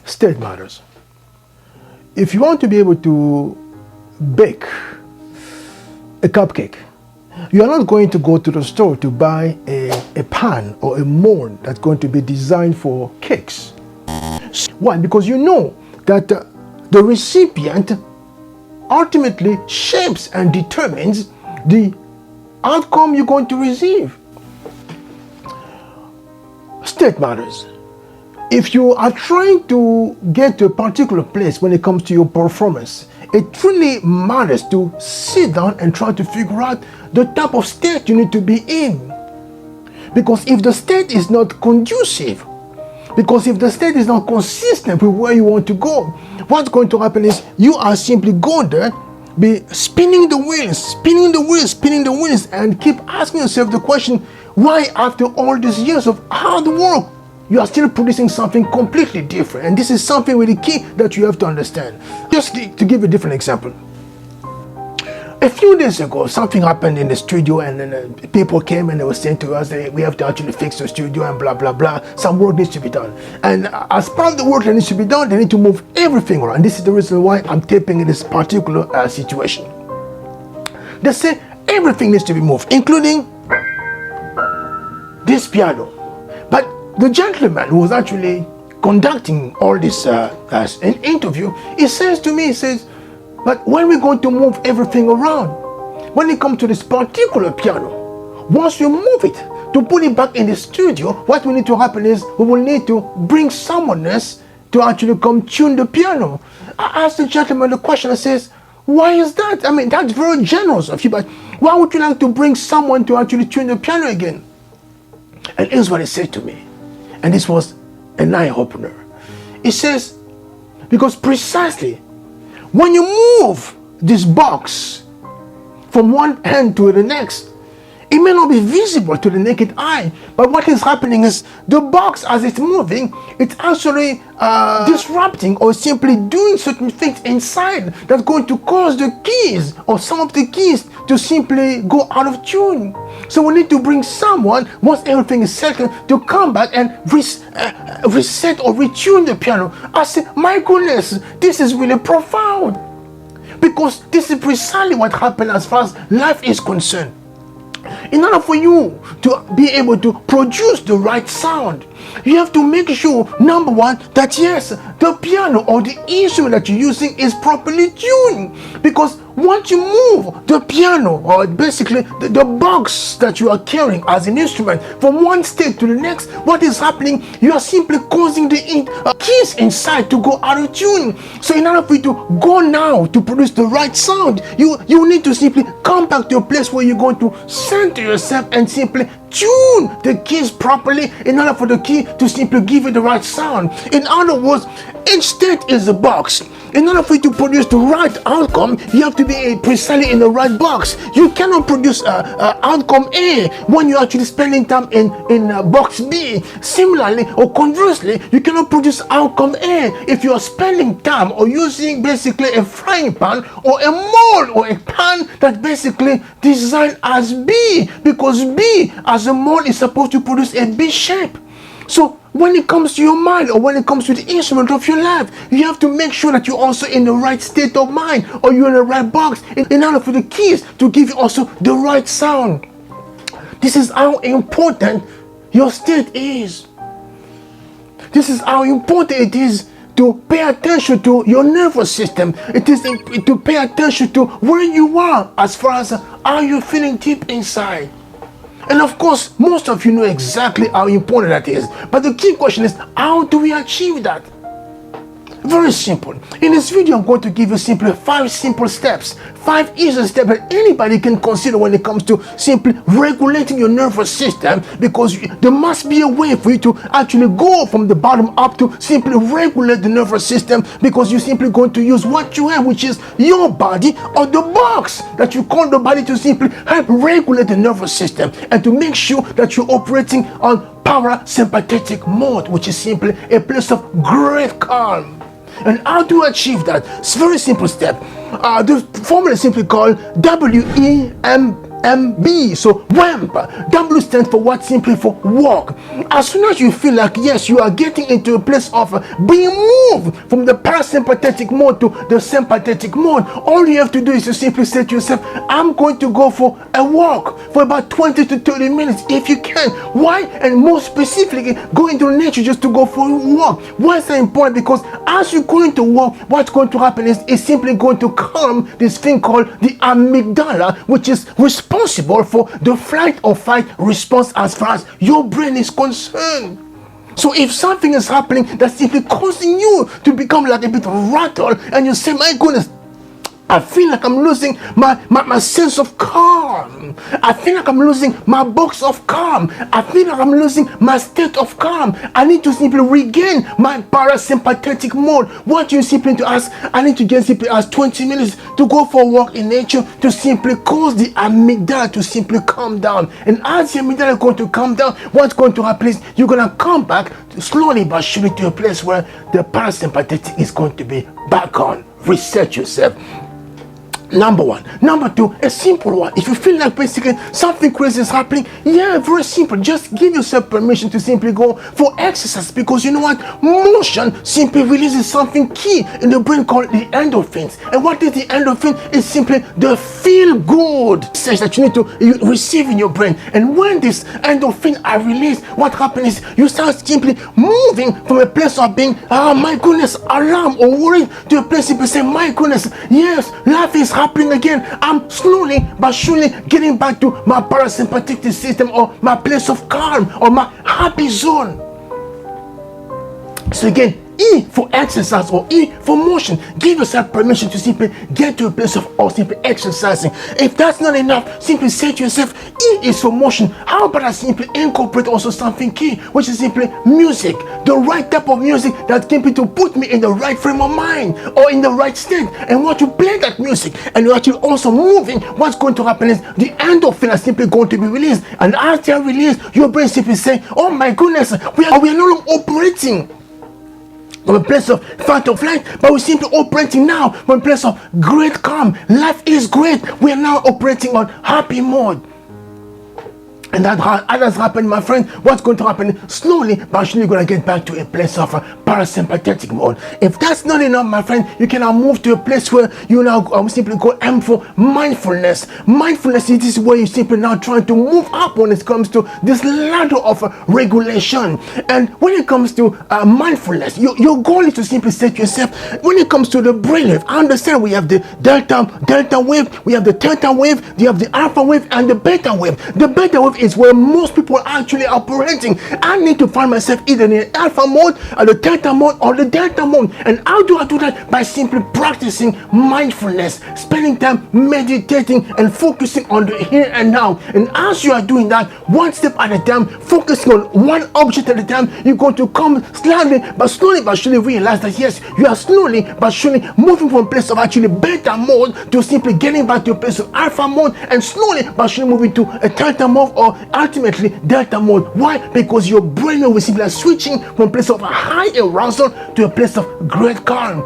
State matters. If you want to be able to bake a cupcake, you are not going to go to the store to buy a pan or a mold that's going to be designed for cakes. Why? Because you know that the recipient ultimately shapes and determines the outcome you're going to receive. State matters. If you are trying to get to a particular place when it comes to your performance, it really matters to sit down and try to figure out the type of state you need to be in. Because if the state is not conducive, because if the state is not consistent with where you want to go, what's going to happen is you are simply going there, be spinning the wheels, and keep asking yourself the question, why after all these years of hard work, you are still producing something completely different? And this is something really key that you have to understand. Just to give a different example. A few days ago, something happened in the studio, and then people came and they were saying to us that we have to actually fix the studio and blah, blah, blah. Some work needs to be done. And as part of the work that needs to be done, they need to move everything around. This is the reason why I'm taping in this particular situation. They say everything needs to be moved, including this piano. But the gentleman who was actually conducting all this as an interview, he says to me, he says, but when we're going to move everything around, when it comes to this particular piano, once you move it, to put it back in the studio, what will need to happen is we will need to bring someone else to actually come tune the piano. I asked the gentleman the question, I says, why is that? I mean, that's very generous of you, but why would you like to bring someone to actually tune the piano again? And here's what he said to me, and this was an eye-opener. He says, because precisely when you move this box from one end to the next, it may not be visible to the naked eye, but what is happening is the box, as it's moving, it's actually disrupting or simply doing certain things inside that's going to cause the keys or some of the keys to simply go out of tune. So we need to bring someone, once everything is settled, to come back and reset or retune the piano. I said, my goodness, this is really profound, because this is precisely what happened as far as life is concerned. In order for you to be able to produce the right sound, you have to make sure, number one, that yes, the piano or the instrument that you're using is properly tuned. Because once you move the piano, or basically the box that you are carrying as an instrument, from one state to the next, what is happening? You are simply causing the keys inside to go out of tune. So in order for you to go now to produce the right sound, you need to simply come back to a place where you're going to center yourself and simply tune the keys properly in order for the key to simply give you the right sound. In other words, each state is a box. In order for you to produce the right outcome, you have to be precisely in the right box. You cannot produce outcome A when you're actually spending time in box B. Similarly, or conversely, you cannot produce outcome A if you are spending time or using basically a frying pan or a mold or a pan that basically designed as B, because B as a mold is supposed to produce a B shape. So when it comes to your mind, or when it comes to the instrument of your life, you have to make sure that you're also in the right state of mind, or you're in the right box, in order for the keys to give you also the right sound. This is how important your state is. This is how important it is to pay attention to your nervous system. It is to pay attention to where you are as far as how you're feeling deep inside. And of course, most of you know exactly how important that is. But the key question is, how do we achieve that? Very simple. In this video, I'm going to give you simply 5 simple steps, 5 easy steps that anybody can consider when it comes to simply regulating your nervous system, because there must be a way for you to actually go from the bottom up to simply regulate the nervous system, because you're simply going to use what you have, which is your body, or the box that you call the body, to simply help regulate the nervous system and to make sure that you're operating on parasympathetic mode, which is simply a place of great calm. And how to achieve that? It's a very simple step. The formula is simply called WEMDR. WMB. So WAMP. W stands for what? Simply for walk. As soon as you feel like, yes, you are getting into a place of being moved from the parasympathetic mode to the sympathetic mode, all you have to do is to simply say to yourself, I'm going to go for a walk for about 20 to 30 minutes if you can. Why? And more specifically, go into nature just to go for a walk. Why is that important? Because as you're going to walk, what's going to happen is it's simply going to calm this thing called the amygdala, which is responsible for the flight or fight response as far as your brain is concerned. So if something is happening that's simply causing you to become like a bit rattled, and you say, my goodness, I feel like I'm losing my sense of calm. I feel like I'm losing my box of calm. I feel like I'm losing my state of calm. I need to simply regain my parasympathetic mode. What you simply need to ask, I need to just simply ask 20 minutes to go for a walk in nature to simply cause the amygdala to simply calm down. And as the amygdala is going to calm down, what's going to happen is you're going to come back slowly but surely to a place where the parasympathetic is going to be back on. Reset yourself. Number one. Number two, a simple one. If you feel like basically something crazy is happening, yeah, very simple. Just give yourself permission to simply go for exercise, because you know what? Motion simply releases something key in the brain called the endorphins. And what is the endorphin? It's simply the feel good sense that you need to receive in your brain. And when this endorphin are released, what happens is you start simply moving from a place of being, oh my goodness, alarm or worried, to a place you say, my goodness, yes, life is happening again. I'm slowly but surely getting back to my parasympathetic system, or my place of calm, or my happy zone. So again, E for exercise, or E for motion. Give yourself permission to simply get to a place of simply exercising. If that's not enough, simply say to yourself, E is for motion. How about I simply incorporate also something key, which is simply music, the right type of music that can be to put me in the right frame of mind or in the right state. And once you play that music and you're actually also moving, what's going to happen is the endorphin is simply going to be released. And as they are released, your brain simply say, oh my goodness, we are no longer operating from a place of fight or flight, but we're simply operating now from a place of great calm. Life is great. We are now operating on happy mode. And that has happened, my friend. What's going to happen? Slowly but surely you're going to get back to a place of parasympathetic mode. If that's not enough, my friend, you can now move to a place where you now simply go M for mindfulness. Mindfulness is where you simply now trying to move up when it comes to this ladder of regulation. And when it comes to mindfulness, your goal is to simply say to yourself, when it comes to the brainwave, I understand we have the delta wave, we have the theta wave, you have the alpha wave, and the beta wave. The beta wave is where most people are actually operating. I need to find myself either in the alpha mode, or the theta mode, or the delta mode. And how do I do that? By simply practicing mindfulness, spending time meditating and focusing on the here and now. And as you are doing that, one step at a time, focusing on one object at a time, you're going to come slowly but surely realize that yes, you are slowly but surely moving from a place of actually beta mode to simply getting back to a place of alpha mode, and slowly but surely moving to a theta mode, or ultimately delta mode. Why? Because your brain will simply switching from a place of a high arousal to a place of great calm.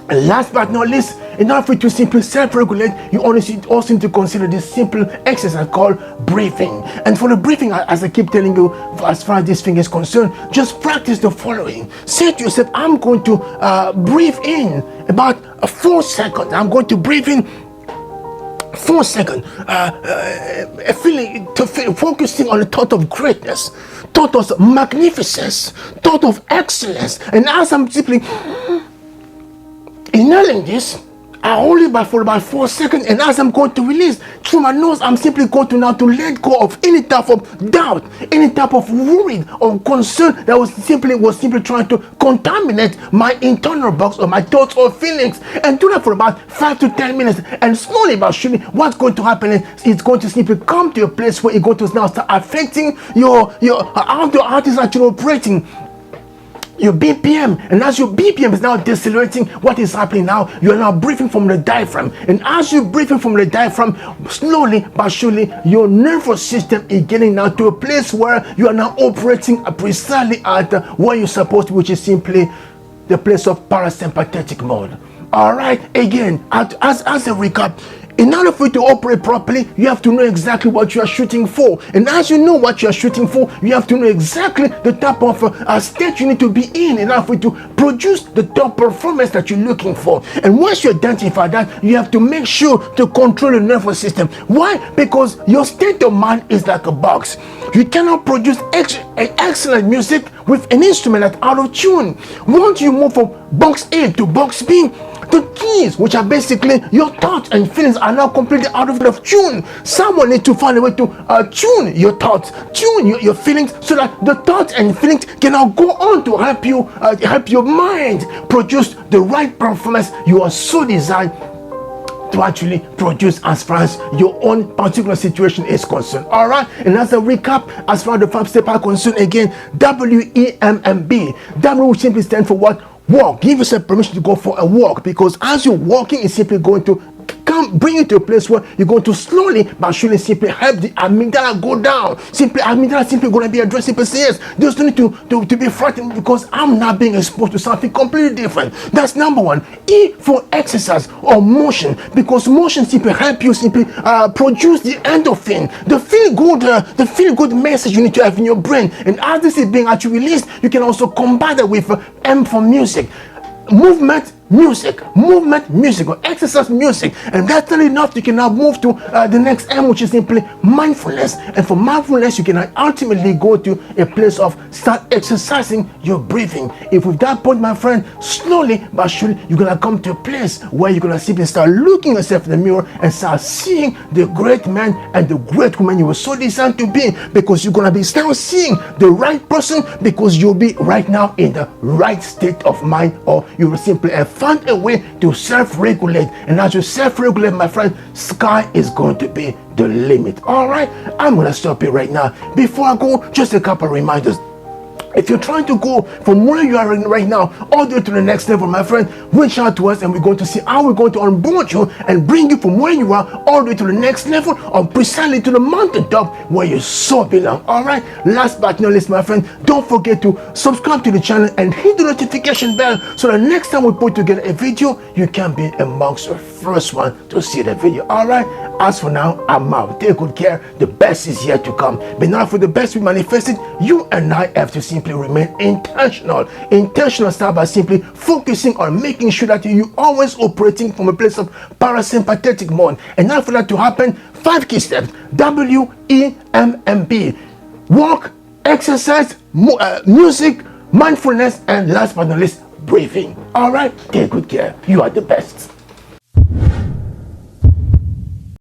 And last but not least, in order for you to simply self-regulate, you also need to consider this simple exercise called breathing. And for the breathing, as I keep telling you, as far as this thing is concerned, just practice the following. Say to yourself, I'm going to breathe in about 4 seconds. I'm going to breathe in 4 seconds, focusing on the thought of greatness, thought of magnificence, thought of excellence. And as I'm simply inhaling this, I hold it for about 4 seconds, and as I'm going to release through my nose, I'm simply going to now to let go of any type of doubt, any type of worry or concern that was simply trying to contaminate my internal box or my thoughts or feelings. And do that for about 5 to 10 minutes. And slowly but surely, what's going to happen is it's going to simply come to a place where it's going to now start affecting your how the heart is actually operating, your BPM. And as your BPM is now decelerating, what is happening now? You are now breathing from the diaphragm. And as you're breathing from the diaphragm, slowly but surely, your nervous system is getting now to a place where you are now operating precisely at where you're supposed to, which is simply the place of parasympathetic mode. All right, again, as a recap, In order for you to operate properly, you have to know exactly what you are shooting for. And as you know what you are shooting for, you have to know exactly the type of state you need to be in order for you to produce the top performance that you're looking for. And once you identify that, you have to make sure to control the nervous system. Why? Because your state of mind is like a box. You cannot produce excellent music with an instrument that's out of tune. Once you move from box A to box B, the keys, which are basically your thoughts and feelings, are now completely out of tune. Someone needs to find a way to tune your thoughts, tune your feelings, so that the thoughts and feelings can now go on to help you, help your mind produce the right performance you are so designed to actually produce as far as your own particular situation is concerned. All right, and as a recap, as far as the 5 steps are concerned, again, WEMMB. W will simply stand for what? Walk. Give yourself permission to go for a walk, because as you're walking, it's simply going to bring you to a place where you're going to slowly but surely simply help the amygdala go down. Amygdala simply going to be addressed. Simply say, yes, there's no need to be frightened, because I'm not being exposed to something completely different. That's number one. E for exercise or motion, because motion simply help you simply produce the endorphin, the feel good message you need to have in your brain. And as this is being actually released, you can also combine that with M for music. Movement music, or exercise music. And that's not enough. You can now move to the next M, which is simply mindfulness. And for mindfulness, you can ultimately go to a place of start exercising your breathing. If with that point, my friend, slowly but surely, you're gonna come to a place where you're gonna simply start looking yourself in the mirror and start seeing the great man and the great woman you were so designed to be, because you're gonna be still seeing the right person, because you'll be right now in the right state of mind, or you will simply find a way to self-regulate. And as you self-regulate, my friend, sky is going to be the limit. All right, I'm going to stop here right now. Before I go, just a couple of reminders. If you're trying to go from where you are right now all the way to the next level, my friend, reach out to us and we're going to see how we're going to onboard you and bring you from where you are all the way to the next level, or precisely to the mountaintop where you so belong. All right, last but not least, my friend, don't forget to subscribe to the channel and hit the notification bell, so that next time we put together a video, you can be amongst the first one to see the video. All right, as for now, I'm out. Take good care. The best is yet to come. But now for the best we manifested, you and I have to simply remain intentional. Intentional start by simply focusing on making sure that you always operating from a place of parasympathetic mode. And now for that to happen, 5 key steps. WEMMB. Walk, exercise, music, mindfulness, and last but not least, breathing. All right, take good care. You are the best.